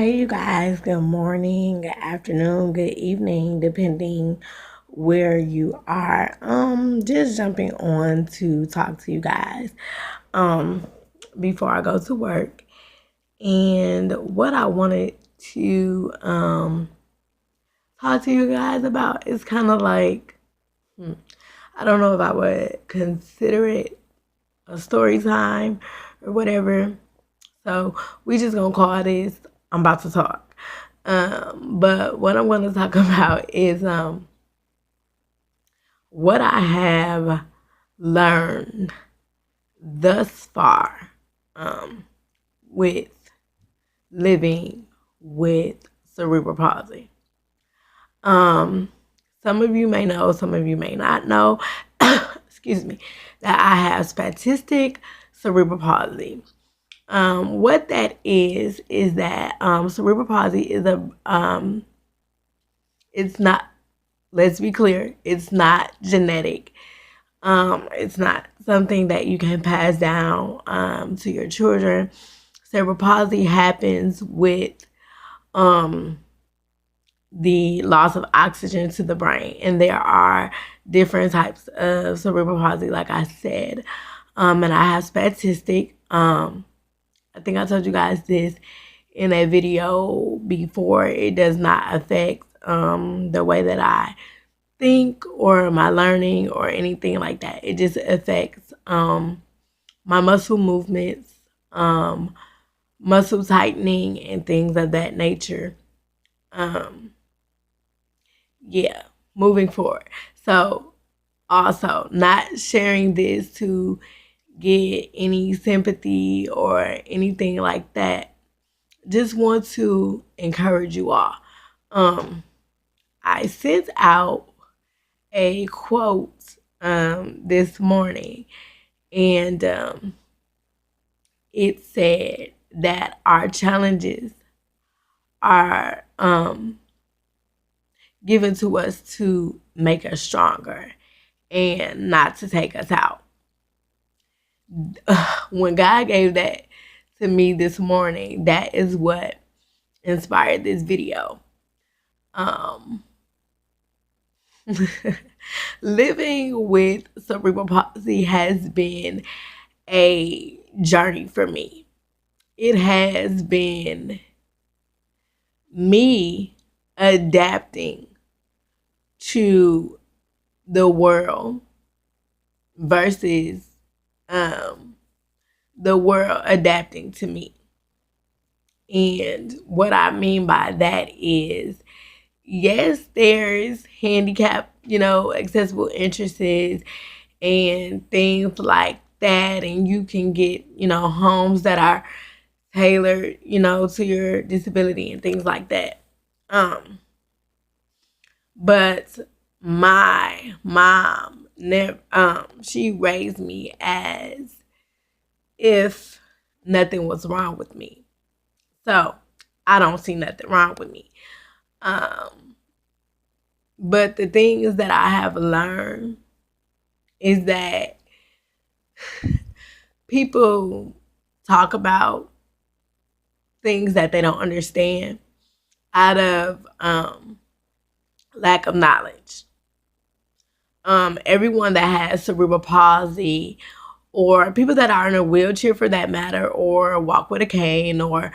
Hey, you guys, good morning, good afternoon, good evening, depending where you are. Just jumping on to talk to you guys um before I go to work. And what I wanted to talk to you guys about is kind of like I don't know if I would consider it a story time or whatever. So we just gonna call this I'm about to talk. But what I'm gonna talk about is what I have learned thus far with living with cerebral palsy. Um, some of you may know, some of you may not know, excuse me, that I have spastic cerebral palsy. What that is that cerebral palsy is it's not, let's be clear, it's not genetic. It's not something that you can pass down to your children. Cerebral palsy happens with um, the loss of oxygen to the brain, and there are different types of cerebral palsy, like I said. And I have spastic. I think I told you guys this in a video before. It does not affect the way that I think or my learning or anything like that. It just affects my muscle movements, muscle tightening, and things of that nature. Yeah, moving forward. So, also, not sharing this to get any sympathy or anything like that. Just want to encourage you all. I sent out a quote this morning, and it said that our challenges are given to us to make us stronger and not to take us out. When God gave that to me this morning, that is what inspired this video. Living with cerebral palsy has been a journey for me. It has been me adapting to the world versus the world adapting to me. And what I mean by that is, yes, there's handicap, accessible entrances and things like that. And you can get, homes that are tailored, to your disability and things like that. But my mom never, she raised me as if nothing was wrong with me. So I don't see nothing wrong with me. But the things that I have learned is that people talk about things that they don't understand out of lack of knowledge. Everyone that has cerebral palsy, or people that are in a wheelchair for that matter, or walk with a cane, or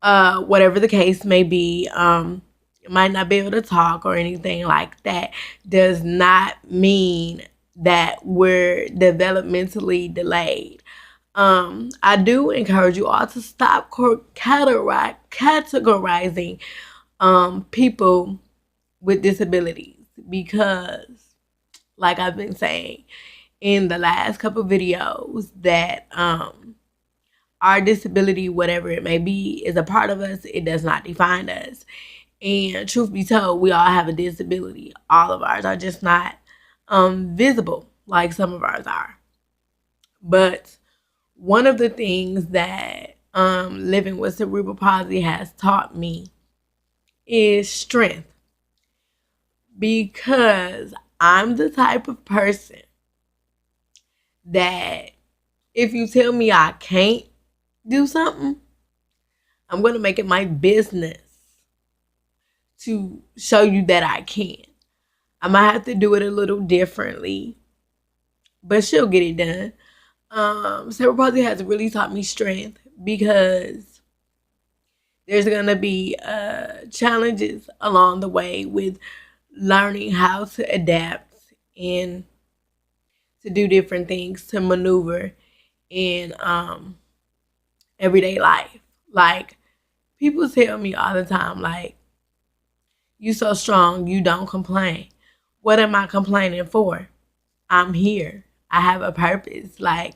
whatever the case may be, might not be able to talk or anything like that, does not mean that we're developmentally delayed. I do encourage you all to stop categorizing people with disabilities, because, like I've been saying in the last couple videos, that our disability, whatever it may be, is a part of us. It does not define us. And truth be told, we all have a disability. All of ours are just not visible like some of ours are. But one of the things that living with cerebral palsy has taught me is strength. Because I'm the type of person that if you tell me I can't do something, I'm going to make it my business to show you that I can. I might have to do it a little differently, but she'll get it done. Cerebral palsy has really taught me strength because there's going to be challenges along the way with learning how to adapt and to do different things, to maneuver in everyday life. Like, people tell me all the time, like, you so strong, you don't complain. What am I complaining for? I'm here. I have a purpose. Like,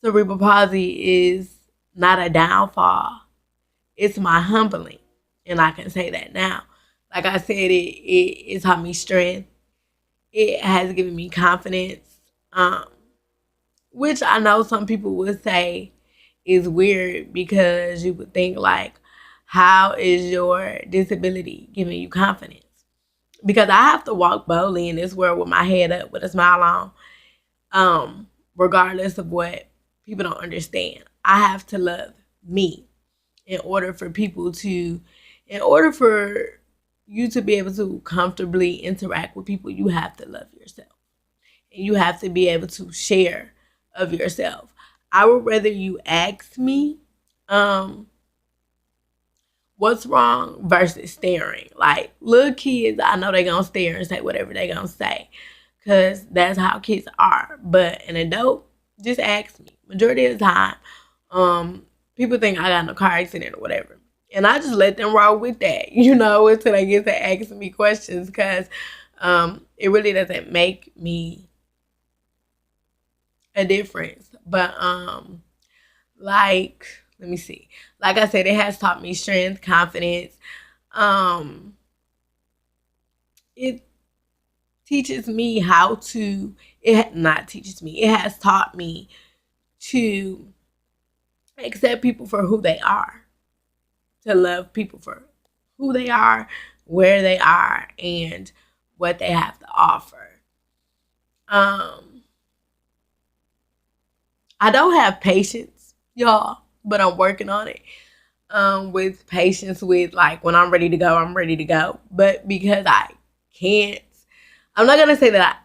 cerebral palsy is not a downfall. It's my humbling. And I can say that now. Like I said, it taught me strength. It has given me confidence. Which I know some people would say is weird because you would think like, how is your disability giving you confidence? Because I have to walk boldly in this world with my head up, with a smile on, regardless of what people don't understand. I have to love me in order for you to be able to comfortably interact with people. You have to love yourself, and you have to be able to share of yourself. I would rather you ask me, what's wrong versus staring. Like, little kids, I know they gonna stare and say whatever they gonna say, because that's how kids are. But an adult, just ask me. Majority of the time, people think I got in a car accident or whatever, and I just let them roll with that, until they get to asking me questions, because it really doesn't make me a difference. But like, let me see. Like I said, it has taught me strength, confidence. It teaches me how to. It not teaches me. It has taught me to accept people for who they are, to love people for who they are, where they are, and what they have to offer. I don't have patience, y'all, but I'm working on it. With patience, with like, when I'm ready to go, I'm ready to go. But because I can't, I'm not gonna say that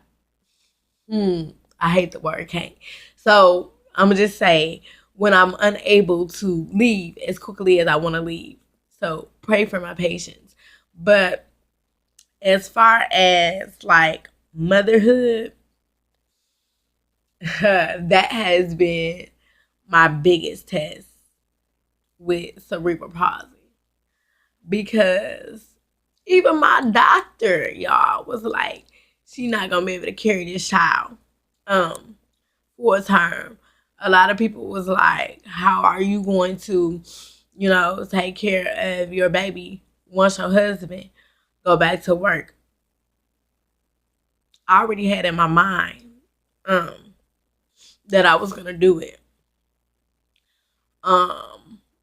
I hate the word can't. So I'm gonna just say, when I'm unable to leave as quickly as I want to leave. So pray for my patience. But as far as like motherhood, that has been my biggest test with cerebral palsy, because even my doctor, y'all, was like, she not gonna be able to carry this child for a term. A lot of people was like, how are you going to, take care of your baby once your husband go back to work? I already had in my mind that I was gonna do it.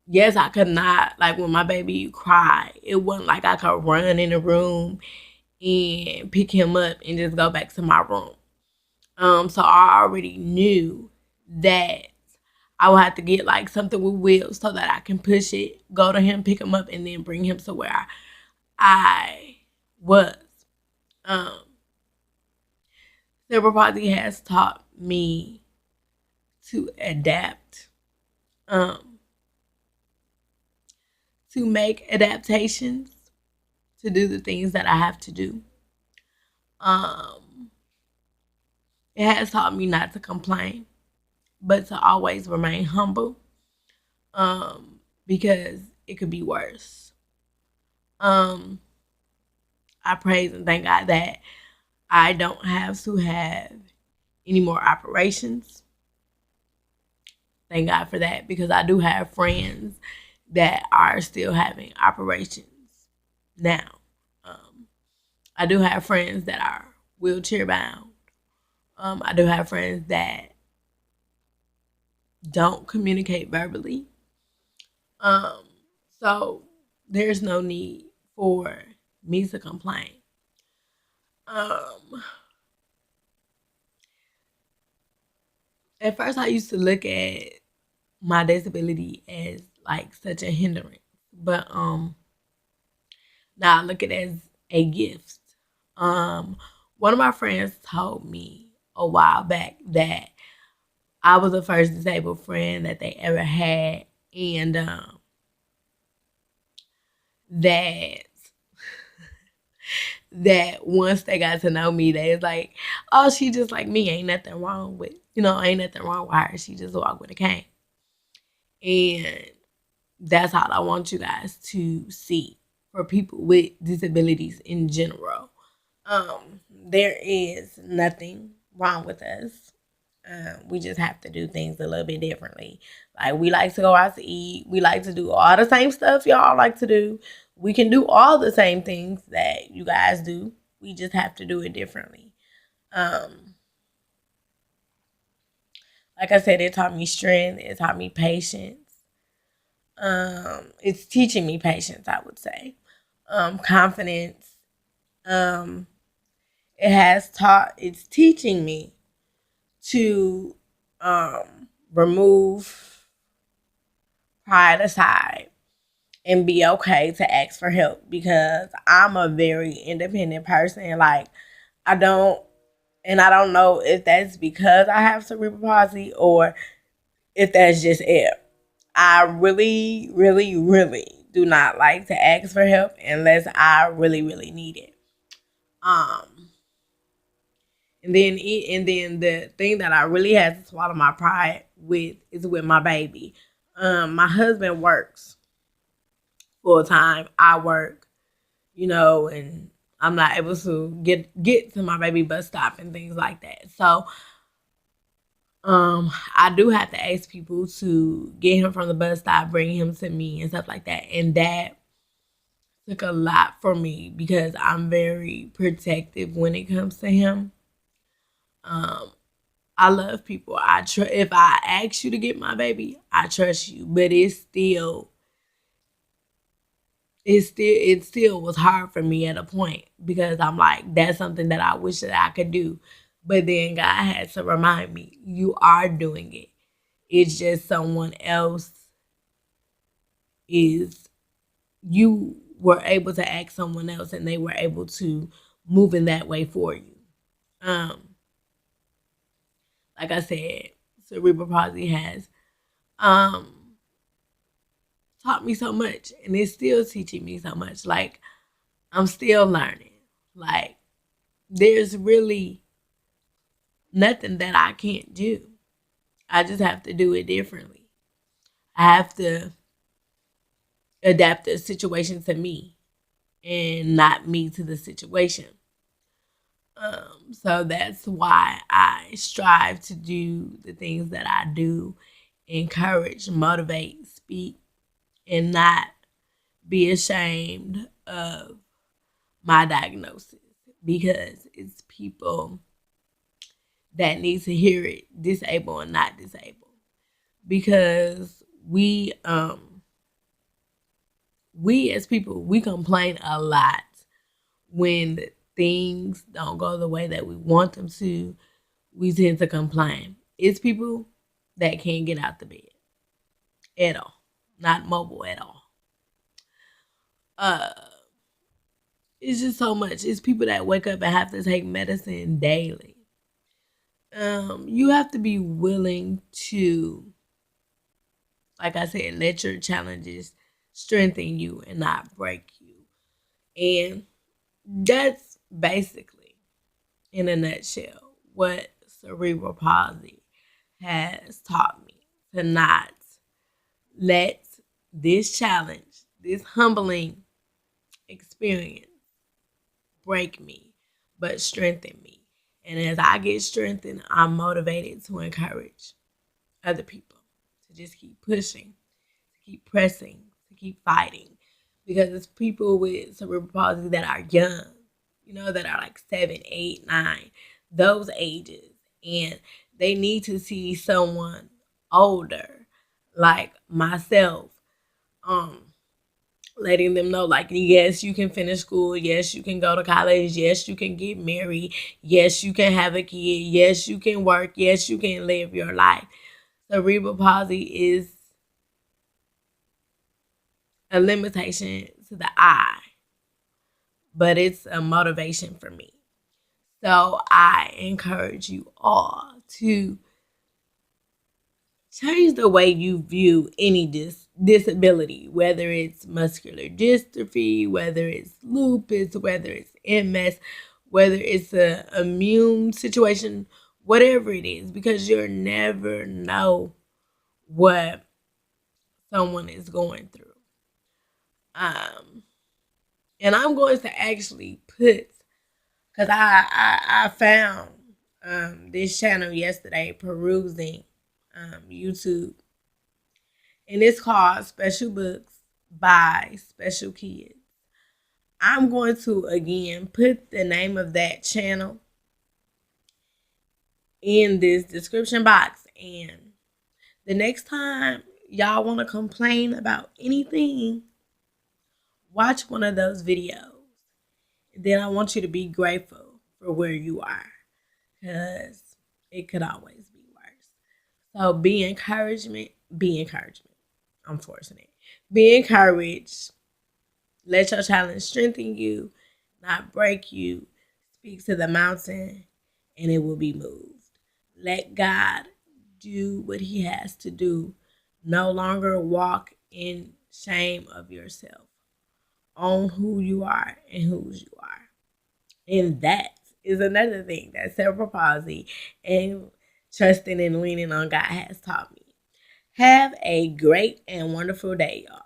Yes, I could not, like, when my baby cried, it wasn't like I could run in the room and pick him up and just go back to my room. So I already knew that I would have to get like something with wheels so that I can push it, go to him, pick him up, and then bring him to where I was. Cerebral palsy has taught me to adapt, to make adaptations, to do the things that I have to do. It has taught me not to complain, but to always remain humble, because it could be worse. I praise and thank God that I don't have to have any more operations. Thank God for that, because I do have friends that are still having operations now. I do have friends that are wheelchair bound. I do have friends that don't communicate verbally. So there's no need for me to complain. At first, I used to look at my disability as like such a hindrance. But now I look at it as a gift. One of my friends told me a while back that I was the first disabled friend that they ever had, and that that once they got to know me, they was like, "Oh, she just like me. Ain't nothing wrong with ain't nothing wrong with her. She just walk with a cane." And that's how I want you guys to see for people with disabilities in general. There is nothing wrong with us. We just have to do things a little bit differently. Like, we like to go out to eat. We like to do all the same stuff y'all like to do. We can do all the same things that you guys do. We just have to do it differently. Like I said, it taught me strength. It taught me patience. It's teaching me patience, I would say. Confidence. It's teaching me to remove pride aside and be okay to ask for help, because I'm a very independent person. Like, I don't know if that's because I have cerebral palsy or if that's just it. I really, really, really do not like to ask for help unless I really, really need it. And then the thing that I really had to swallow my pride with is with my baby. My husband works full time. I work, and I'm not able to get to my baby bus stop and things like that. So I do have to ask people to get him from the bus stop, bring him to me and stuff like that. And that took a lot for me because I'm very protective when it comes to him. I love people. If I ask you to get my baby, I trust you. But it still was hard for me at a point, because I'm like, that's something that I wish that I could do. But then God had to remind me, you are doing it. It's just someone else you were able to ask someone else and they were able to move in that way for you. Like I said, cerebral palsy has taught me so much, and it's still teaching me so much. Like, I'm still learning. Like, there's really nothing that I can't do. I just have to do it differently. I have to adapt the situation to me and not me to the situation. So that's why I strive to do the things that I do, encourage, motivate, speak, and not be ashamed of my diagnosis, because it's people that need to hear it, disabled and not disabled. Because we as people, we complain a lot when things don't go the way that we want them to. We tend to complain. It's people that can't get out the bed at all, not mobile at all. It's just so much. It's people that wake up and have to take medicine daily. You have to be willing to, like I said, let your challenges strengthen you and not break you. And that's basically, in a nutshell, what cerebral palsy has taught me. To not let this challenge, this humbling experience, break me, but strengthen me. And as I get strengthened, I'm motivated to encourage other people to just keep pushing, to keep pressing, to keep fighting. Because it's people with cerebral palsy that are young, that are like 7, 8, 9, those ages. And they need to see someone older, like myself, letting them know, like, yes, you can finish school. Yes, you can go to college. Yes, you can get married. Yes, you can have a kid. Yes, you can work. Yes, you can live your life. Cerebral palsy is a limitation to the eye, but it's a motivation for me. So I encourage you all to change the way you view any disability, whether it's muscular dystrophy, whether it's lupus, whether it's MS, whether it's a immune situation, whatever it is, because you'll never know what someone is going through. And I'm going to actually put, because I found this channel yesterday perusing YouTube, and it's called Special Books by Special Kids. I'm going to again put the name of that channel in this description box, and the next time y'all want to complain about anything, watch one of those videos. Then I want you to be grateful for where you are, because it could always be worse. So be encouragement. I'm forcing it. Be encouraged. Let your challenge strengthen you, not break you. Speak to the mountain and it will be moved. Let God do what he has to do. No longer walk in shame of yourself. Own who you are and whose you are. And that is another thing that cerebral palsy and trusting and leaning on God has taught me. Have a great and wonderful day, y'all.